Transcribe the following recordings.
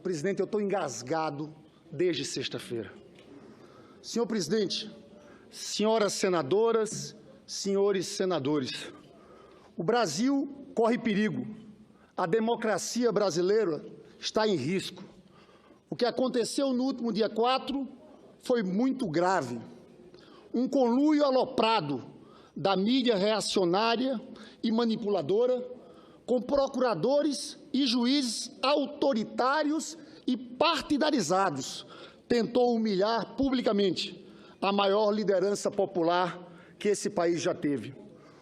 Presidente, eu estou engasgado desde sexta-feira. Senhor presidente, senhoras senadoras, senhores senadores, o Brasil corre perigo. A democracia brasileira está em risco. O que aconteceu no último dia 4 foi muito grave. Um conluio aloprado da mídia reacionária e manipuladora, com procuradores e juízes autoritários e partidarizados, tentou humilhar publicamente a maior liderança popular que esse país já teve.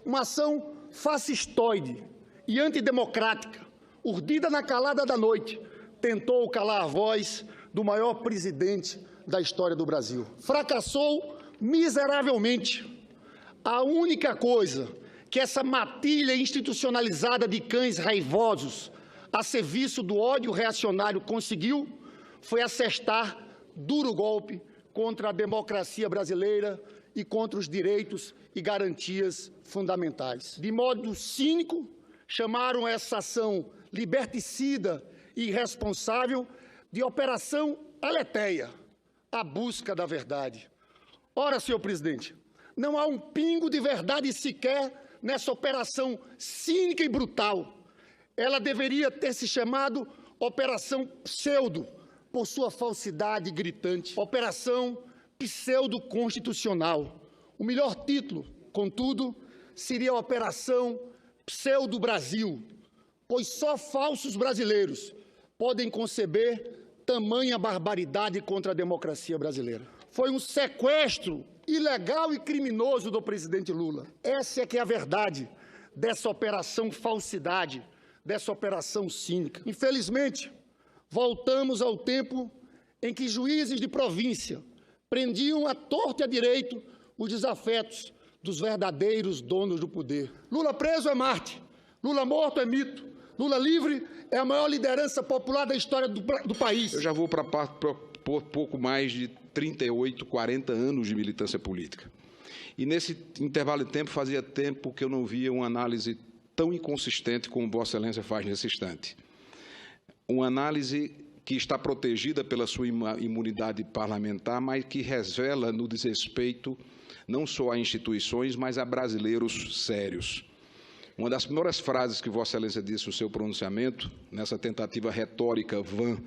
Uma ação fascistoide e antidemocrática, urdida na calada da noite, tentou calar a voz do maior presidente da história do Brasil. Fracassou miseravelmente. A única coisa que essa matilha institucionalizada de cães raivosos a serviço do ódio reacionário conseguiu foi assestar duro golpe contra a democracia brasileira e contra os direitos e garantias fundamentais. De modo cínico, chamaram essa ação liberticida e irresponsável de Operação Aleteia, a busca da verdade. Ora, senhor presidente, não há um pingo de verdade sequer nessa operação cínica e brutal. Ela deveria ter se chamado Operação Pseudo, por sua falsidade gritante. Operação Pseudo-Constitucional. O melhor título, contudo, seria Operação Pseudo-Brasil, pois só falsos brasileiros podem conceber tamanha barbaridade contra a democracia brasileira. Foi um sequestro ilegal e criminoso do presidente Lula. Essa é que é a verdade dessa operação falsidade, dessa operação cínica. Infelizmente, voltamos ao tempo em que juízes de província prendiam à torta e à direito os desafetos dos verdadeiros donos do poder. Lula preso é Marte, Lula morto é mito, Lula livre é a maior liderança popular da história do país. Eu já vou para pouco mais de 38, 40 anos de militância política. E nesse intervalo de tempo, fazia tempo que eu não via uma análise tão inconsistente como Vossa Excelência faz nesse instante. Uma análise que está protegida pela sua imunidade parlamentar, mas que revela no desrespeito não só a instituições, mas a brasileiros sérios. Uma das primeiras frases que Vossa Excelência disse no seu pronunciamento, nessa tentativa retórica vã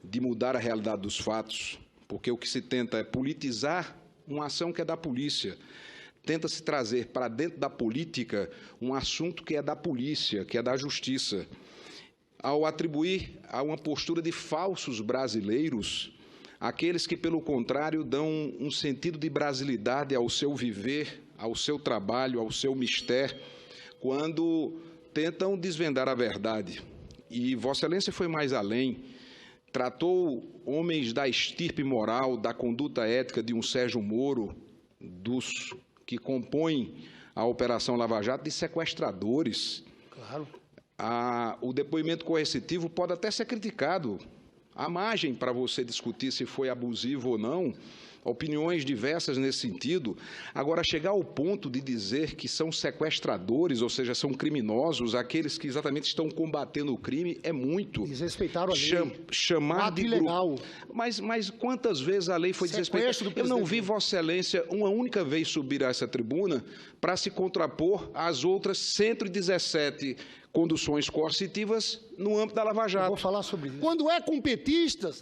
de mudar a realidade dos fatos, porque o que se tenta é politizar uma ação que é da polícia, tenta-se trazer para dentro da política um assunto que é da polícia, que é da justiça, ao atribuir a uma postura de falsos brasileiros aqueles que, pelo contrário, dão um sentido de brasilidade ao seu viver, ao seu trabalho, ao seu mistério, quando tentam desvendar a verdade. E Vossa Excelência foi mais além, tratou homens da estirpe moral, da conduta ética de um Sérgio Moro, dos que compõem a Operação Lava Jato, de sequestradores. Claro. O depoimento coercitivo pode até ser criticado. Há margem para você discutir se foi abusivo ou não, opiniões diversas nesse sentido. Agora, chegar ao ponto de dizer que são sequestradores, ou seja, são criminosos, aqueles que exatamente estão combatendo o crime, é muito. Desrespeitaram a lei. Chamar de ilegal. Mas quantas vezes a lei foi desrespeitada? Eu não vi Vossa Excelência uma única vez subir a essa tribuna para se contrapor às outras 117 conduções coercitivas no âmbito da Lava Jato. Eu vou falar sobre isso. Quando é com petistas,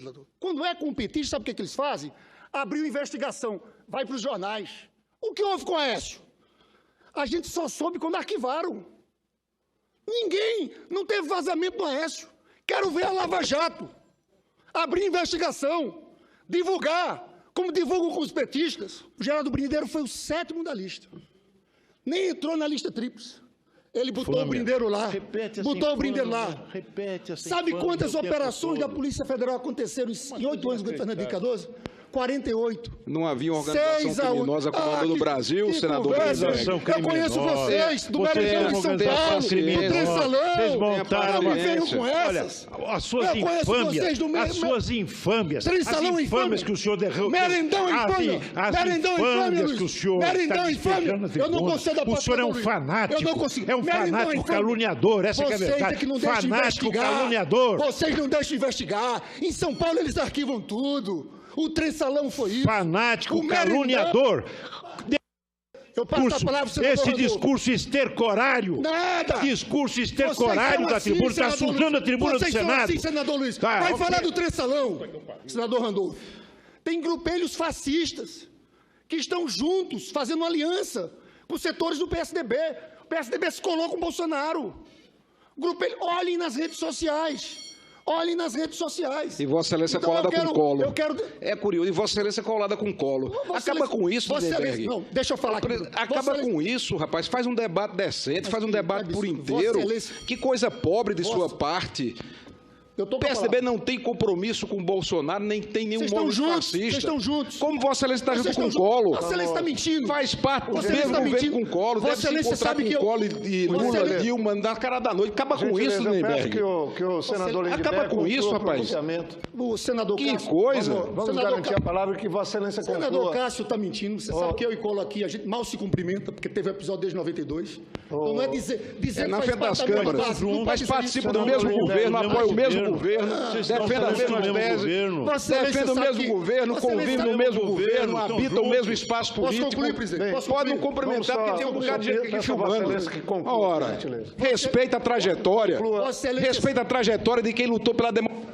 sabe o que eles fazem? Abriu investigação, vai para os jornais. O que houve com o Aécio? A gente só soube quando arquivaram. Ninguém, não teve vazamento do Aécio. Quero ver a Lava Jato. Abrir investigação, divulgar, como divulgam com os petistas. O Geraldo Brindeiro foi o 7º da lista. Nem entrou na lista tríplice. Ele botou o Brindeiro lá. Botou o Brindeiro lá. Sabe quantas operações da Polícia Federal aconteceram em 8 anos do Fernando Henrique Cardoso? 48. Não havia organização criminosa comandando o Brasil, senador Lindenberg. Eu conheço vocês, do Maranhão de São Paulo, do Trençalão. Vocês montaram uma... venham com essas. Olha, as suas infâmias, Trençalão as infâmias que o senhor derrubou. Merendão infâmia. Merendão infâmia que o senhor Merendão infâmia. Eu não consigo da O senhor é um fanático. Eu não consigo. É um fanático caluniador, essa é a verdade. Fanático caluniador. Vocês não deixam investigar. Em São Paulo eles arquivam tudo. O Trençalão foi isso. Fanático caluniador. Eu passo a palavra, senador esse Randolfo. Discurso estercorário. Nada. Discurso estercorário da tribuna. Está sujando a tribuna do Senado. Vocês são assim, senador Luiz. Vai falar do Trençalão, senador Randolfo. Tem grupelhos fascistas que estão juntos, fazendo aliança com os setores do PSDB. O PSDB se colou com o Bolsonaro. Olhem nas redes sociais. Olhem nas redes sociais. E Vossa Excelência então, colada com colo. É curioso. E Vossa Excelência colada com colo. Acaba com isso, Lindenberg. Não, deixa eu falar aqui. Acaba com isso, rapaz. Faz um debate decente, faz um debate por inteiro. Que coisa pobre de sua parte. O PSDB não tem compromisso com o Bolsonaro, nem tem nenhum movimento fascista. Vocês estão juntos. Como Vossa Excelência está junto com o Colo? Vossa Excelência está mentindo. Faz parte do mesmo governo com o Colo. Deve se encontrar com o Colo e Lula, Dilma, na cara da noite. Acaba com isso, Lindenberg. Que o senador Lindenberg acaba com isso, rapaz. O senador que Cássio, coisa. Vamos garantir a palavra que Vossa Excelência conclua. O senador Cássio está mentindo. Você sabe que eu e Colo aqui, a gente mal se cumprimenta, porque teve episódio desde 92. Então não é dizer na frente das câmaras. Mas participa do mesmo governo, apoia o mesmo governo. Defende as mesmas teses, defende o mesmo governo, convive no mesmo governo, habita o mesmo espaço político. Posso concluir, presidente? Pode não cumprimentar, porque tem um bocado de gente aqui filmando. Ora, respeita a trajetória. Respeita a trajetória de quem lutou pela democracia.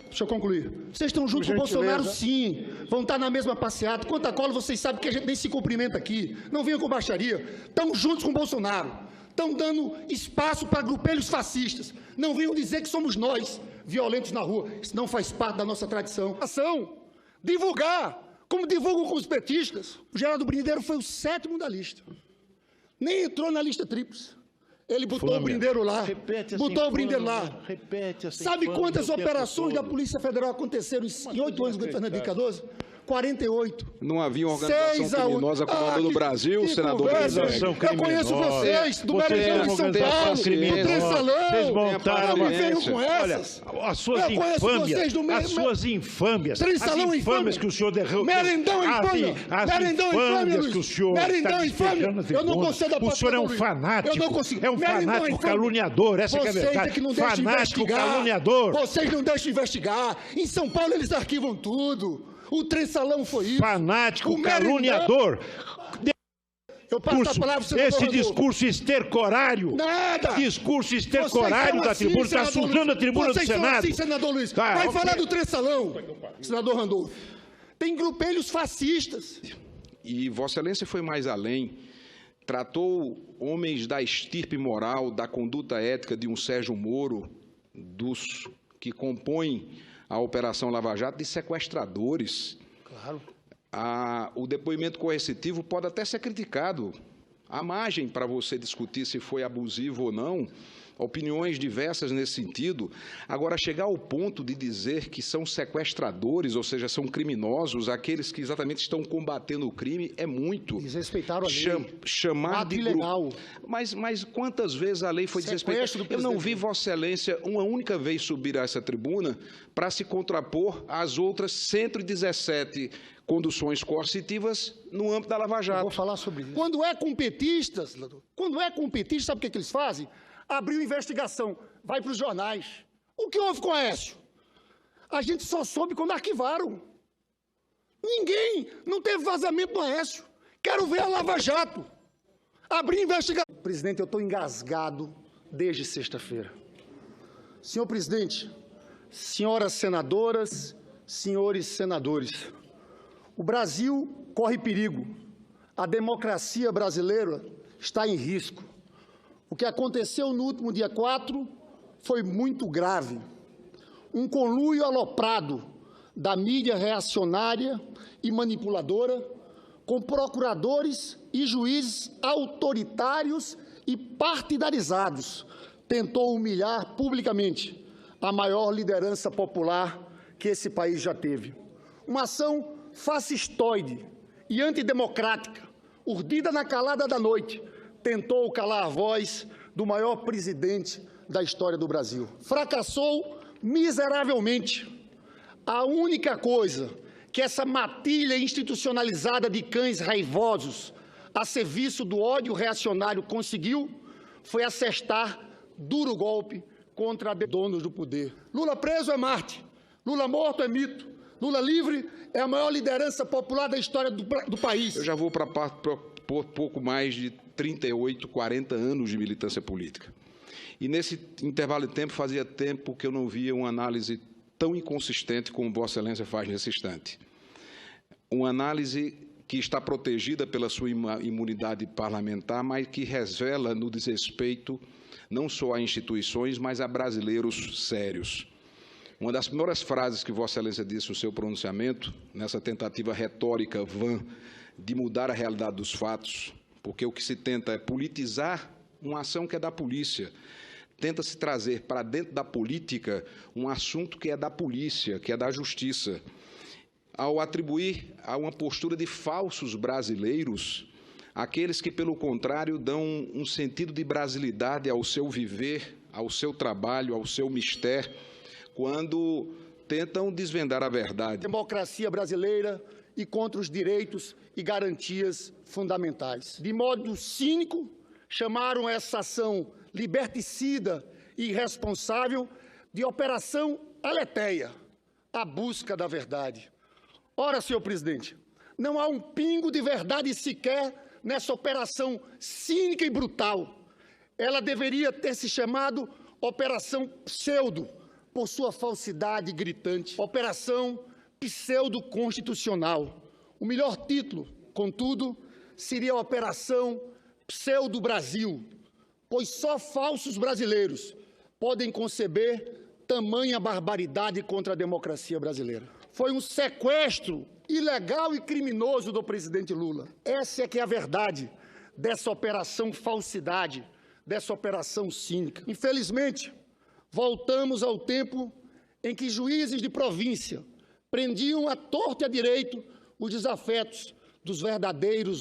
Deixa eu concluir. Vocês estão juntos com o Bolsonaro, sim. Vão estar na mesma passeata. Quanto a Colo, vocês sabem que a gente nem se cumprimenta aqui. Não venham com baixaria. Estão juntos com o Bolsonaro. Estão dando espaço para grupelhos fascistas. Não venham dizer que somos nós, violentos na rua. Isso não faz parte da nossa tradição. Divulgar, como divulgam com os petistas. O Geraldo Brindeiro foi o 7º da lista. Nem entrou na lista tríplice. Ele botou o Brindeiro lá. Botou o Brindeiro lá. Sabe quantas operações da Polícia Federal aconteceram em 8 anos do Fernando Henrique Cardoso? 48. Não havia organização criminosa comandando o Brasil, senador Lindenberg. Eu conheço vocês, do Maranhão de São Paulo, do Trençalão. Vocês montaram uma... venham com essas. Olha, as suas infâmias, Trençalão infâmias que o senhor derrubou. Merendão infâmia. Merendão infâmia que o senhor Merendão infâmia. Eu não consigo da O senhor é um fanático. Eu não consigo. É um fanático caluniador, essa é a verdade. Fanático caluniador. Vocês não deixam investigar. Em São Paulo eles arquivam tudo. O Trençalão foi isso. Fanático caluniador. Eu passo a palavra, senador esse Randolfo. Discurso estercorário. Nada. Discurso estercorário da tribuna. Está sujando a tribuna do Senado. Vocês são assim, senador Luiz. Vai falar do Trençalão, senador Randolfo. Tem grupelhos fascistas. E Vossa Excelência foi mais além. Tratou homens da estirpe moral, da conduta ética de um Sérgio Moro, dos que compõem a Operação Lava Jato, de sequestradores. Claro. O depoimento coercitivo pode até ser criticado. Há margem para você discutir se foi abusivo ou não, opiniões diversas nesse sentido. Agora, chegar ao ponto de dizer que são sequestradores, ou seja, são criminosos, aqueles que exatamente estão combatendo o crime, é muito. Desrespeitaram a lei. Chamar de ilegal. Mas quantas vezes a lei foi desrespeitada? Eu não vi Vossa Excelência uma única vez subir a essa tribuna para se contrapor às outras 117 conduções coercitivas no âmbito da Lava Jato. Eu vou falar sobre isso. Quando é com petistas, sabe o que eles fazem? Abriu investigação, vai para os jornais. O que houve com Aécio? A gente só soube quando arquivaram. Ninguém, não teve vazamento do Aécio. Quero ver a Lava Jato. Abrir investigação. Presidente, eu estou engasgado desde sexta-feira. Senhor presidente, senhoras senadoras, senhores senadores, o Brasil corre perigo. A democracia brasileira está em risco. O que aconteceu no último dia 4 foi muito grave. Um conluio aloprado da mídia reacionária e manipuladora, com procuradores e juízes autoritários e partidarizados, tentou humilhar publicamente a maior liderança popular que esse país já teve. Uma ação fascistoide e antidemocrática, urdida na calada da noite, tentou calar a voz do maior presidente da história do Brasil. Fracassou miseravelmente. A única coisa que essa matilha institucionalizada de cães raivosos a serviço do ódio reacionário conseguiu foi assestar duro golpe contra donos do poder. Lula preso é Marte, Lula morto é mito, Lula livre é a maior liderança popular da história do país. Eu já vou para pouco mais de 38, 40 anos de militância política. E nesse intervalo de tempo, fazia tempo que eu não via uma análise tão inconsistente como Vossa Excelência faz nesse instante. Uma análise que está protegida pela sua imunidade parlamentar, mas que revela no desrespeito não só a instituições, mas a brasileiros sérios. Uma das primeiras frases que Vossa Excelência disse no seu pronunciamento, nessa tentativa retórica vã de mudar a realidade dos fatos, porque o que se tenta é politizar uma ação que é da polícia, tenta-se trazer para dentro da política um assunto que é da polícia, que é da justiça, ao atribuir a uma postura de falsos brasileiros aqueles que, pelo contrário, dão um sentido de brasilidade ao seu viver, ao seu trabalho, ao seu mistério, quando tentam desvendar a verdade. Democracia brasileira e contra os direitos e garantias fundamentais. De modo cínico, chamaram essa ação liberticida e irresponsável de Operação Aleteia, a busca da verdade. Ora, senhor presidente, não há um pingo de verdade sequer nessa operação cínica e brutal. Ela deveria ter se chamado Operação Pseudo, por sua falsidade gritante. Operação Pseudo-Constitucional. O melhor título, contudo, seria a Operação Pseudo-Brasil, pois só falsos brasileiros podem conceber tamanha barbaridade contra a democracia brasileira. Foi um sequestro ilegal e criminoso do presidente Lula. Essa é que é a verdade dessa operação falsidade, dessa operação cínica. Infelizmente, voltamos ao tempo em que juízes de província prendiam à torta e à direito os desafetos dos verdadeiros